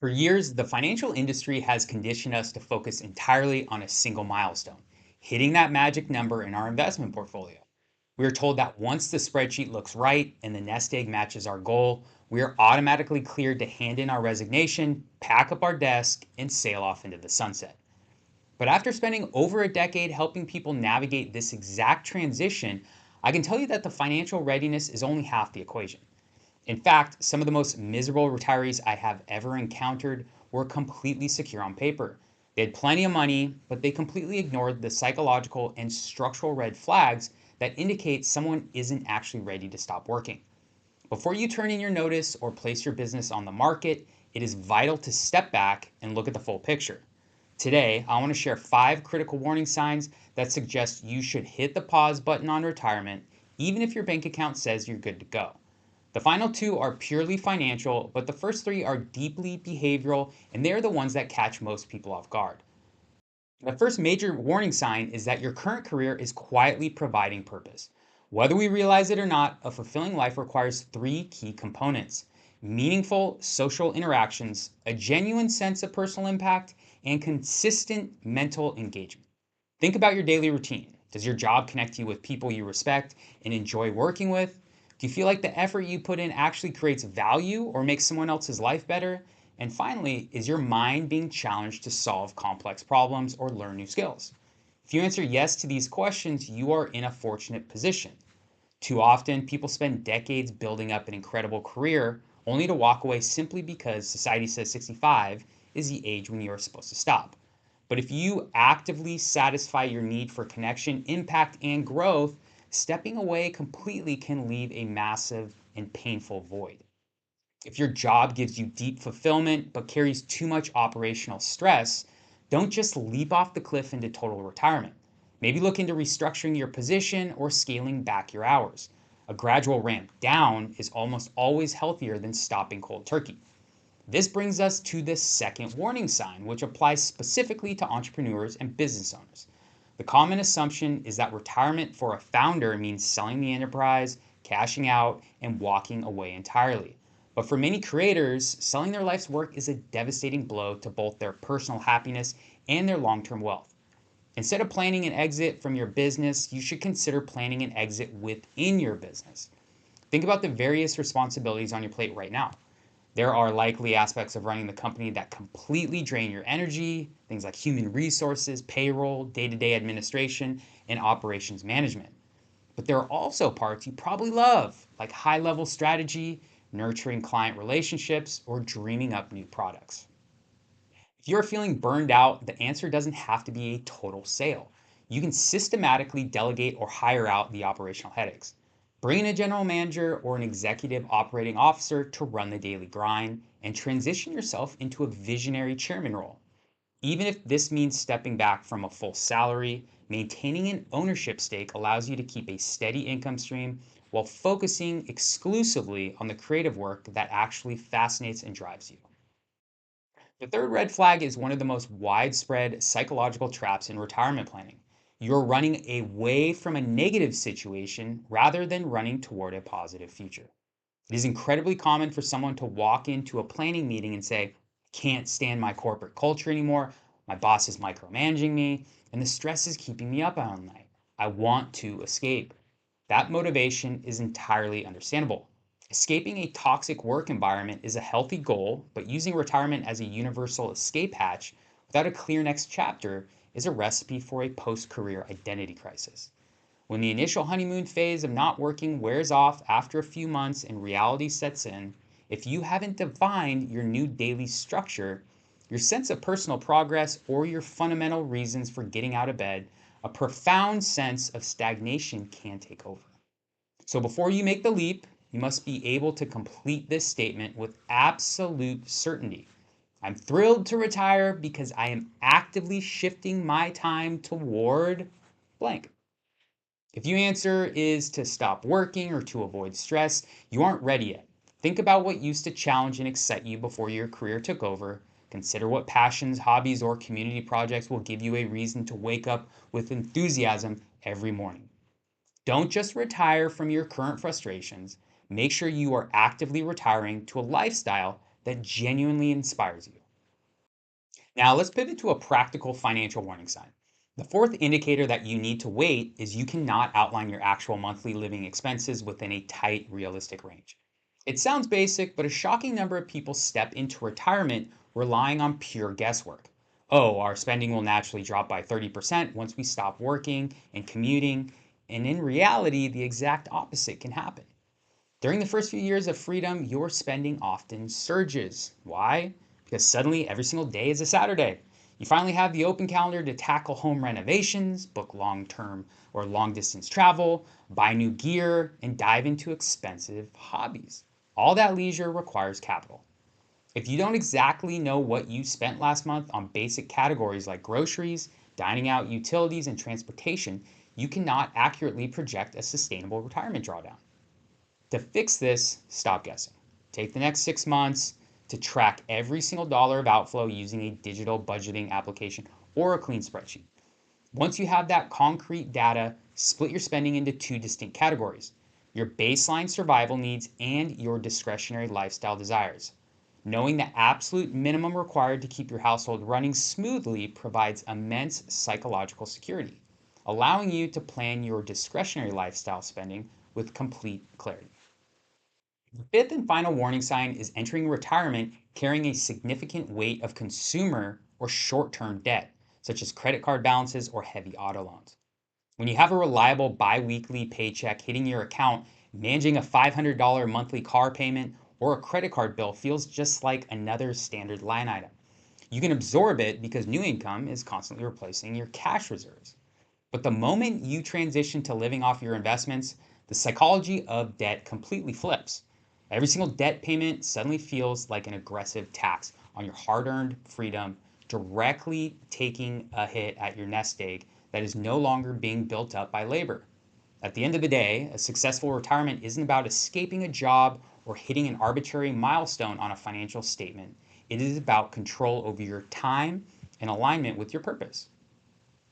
For years, the financial industry has conditioned us to focus entirely on a single milestone, hitting that magic number in our investment portfolio. We are told that once the spreadsheet looks right and the nest egg matches our goal, we are automatically cleared to hand in our resignation, pack up our desk, and sail off into the sunset. But after spending over a decade helping people navigate this exact transition, I can tell you that the financial readiness is only half the equation. In fact, some of the most miserable retirees I have ever encountered were completely secure on paper. They had plenty of money, but they completely ignored the psychological and structural red flags that indicate someone isn't actually ready to stop working. Before you turn in your notice or place your business on the market, it is vital to step back and look at the full picture. Today, I want to share 5 critical warning signs that suggest you should hit the pause button on retirement, even if your bank account says you're good to go. The final 2 are purely financial, but the first 3 are deeply behavioral, and they're the ones that catch most people off guard. The first major warning sign is that your current career is quietly providing purpose. Whether we realize it or not, a fulfilling life requires 3 key components: meaningful social interactions, a genuine sense of personal impact, and consistent mental engagement. Think about your daily routine. Does your job connect you with people you respect and enjoy working with? Do you feel like the effort you put in actually creates value or makes someone else's life better? And finally, is your mind being challenged to solve complex problems or learn new skills? If you answer yes to these questions, you are in a fortunate position. Too often, people spend decades building up an incredible career only to walk away simply because society says 65 is the age when you are supposed to stop. But if you actively satisfy your need for connection, impact, and growth, stepping away completely can leave a massive and painful void. If your job gives you deep fulfillment but carries too much operational stress, don't just leap off the cliff into total retirement. Maybe look into restructuring your position or scaling back your hours. A gradual ramp down is almost always healthier than stopping cold turkey. This brings us to the second warning sign, which applies specifically to entrepreneurs and business owners. The common assumption is that retirement for a founder means selling the enterprise, cashing out, and walking away entirely. But for many creators, selling their life's work is a devastating blow to both their personal happiness and their long-term wealth. Instead of planning an exit from your business, you should consider planning an exit within your business. Think about the various responsibilities on your plate right now. There are likely aspects of running the company that completely drain your energy, things like human resources, payroll, day-to-day administration, and operations management. But there are also parts you probably love, like high-level strategy, nurturing client relationships, or dreaming up new products. If you're feeling burned out, the answer doesn't have to be a total sale. You can systematically delegate or hire out the operational headaches. Bring in a general manager or an executive operating officer to run the daily grind and transition yourself into a visionary chairman role. Even if this means stepping back from a full salary, maintaining an ownership stake allows you to keep a steady income stream while focusing exclusively on the creative work that actually fascinates and drives you. The third red flag is one of the most widespread psychological traps in retirement planning. You're running away from a negative situation rather than running toward a positive future. It is incredibly common for someone to walk into a planning meeting and say, "Can't stand my corporate culture anymore. My boss is micromanaging me, and the stress is keeping me up all night. I want to escape." That motivation is entirely understandable. Escaping a toxic work environment is a healthy goal, but using retirement as a universal escape hatch without a clear next chapter is a recipe for a post career identity crisis. When the initial honeymoon phase of not working wears off after a few months and reality sets in, if you haven't defined your new daily structure, your sense of personal progress, or your fundamental reasons for getting out of bed, a profound sense of stagnation can take over. So before you make the leap, you must be able to complete this statement with absolute certainty. I'm thrilled to retire because I am actively shifting my time toward blank. If your answer is to stop working or to avoid stress, you aren't ready yet. Think about what used to challenge and excite you before your career took over. Consider what passions, hobbies, or community projects will give you a reason to wake up with enthusiasm every morning. Don't just retire from your current frustrations. Make sure you are actively retiring to a lifestyle that genuinely inspires you. Now, let's pivot to a practical financial warning sign. The fourth indicator that you need to wait is you cannot outline your actual monthly living expenses within a tight, realistic range. It sounds basic, but a shocking number of people step into retirement relying on pure guesswork. Oh, our spending will naturally drop by 30% once we stop working and commuting. And in reality, the exact opposite can happen. During the first few years of freedom, your spending often surges. Why? Because suddenly every single day is a Saturday. You finally have the open calendar to tackle home renovations, book long term or long distance travel, buy new gear, and dive into expensive hobbies. All that leisure requires capital. If you don't exactly know what you spent last month on basic categories like groceries, dining out, utilities, and transportation, you cannot accurately project a sustainable retirement drawdown. To fix this, stop guessing. Take the next 6 months to track every single dollar of outflow using a digital budgeting application or a clean spreadsheet. Once you have that concrete data, split your spending into two distinct categories: your baseline survival needs and your discretionary lifestyle desires. Knowing the absolute minimum required to keep your household running smoothly provides immense psychological security, allowing you to plan your discretionary lifestyle spending with complete clarity. The fifth and final warning sign is entering retirement carrying a significant weight of consumer or short term debt, such as credit card balances or heavy auto loans. When you have a reliable bi weekly paycheck hitting your account, managing a $500 monthly car payment or a credit card bill feels just like another standard line item. You can absorb it because new income is constantly replacing your cash reserves. But the moment you transition to living off your investments, the psychology of debt completely flips. Every single debt payment suddenly feels like an aggressive tax on your hard earned freedom, directly taking a hit at your nest egg that is no longer being built up by labor. At the end of the day, a successful retirement isn't about escaping a job or hitting an arbitrary milestone on a financial statement. It is about control over your time and alignment with your purpose.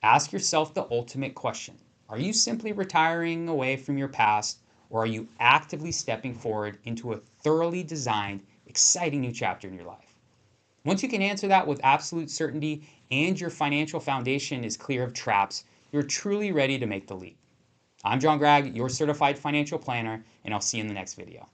Ask yourself the ultimate question: are you simply retiring away from your past, or are you actively stepping forward into a thoroughly designed, exciting new chapter in your life? Once you can answer that with absolute certainty and your financial foundation is clear of traps, you're truly ready to make the leap. I'm John Gragg, your certified financial planner, and I'll see you in the next video.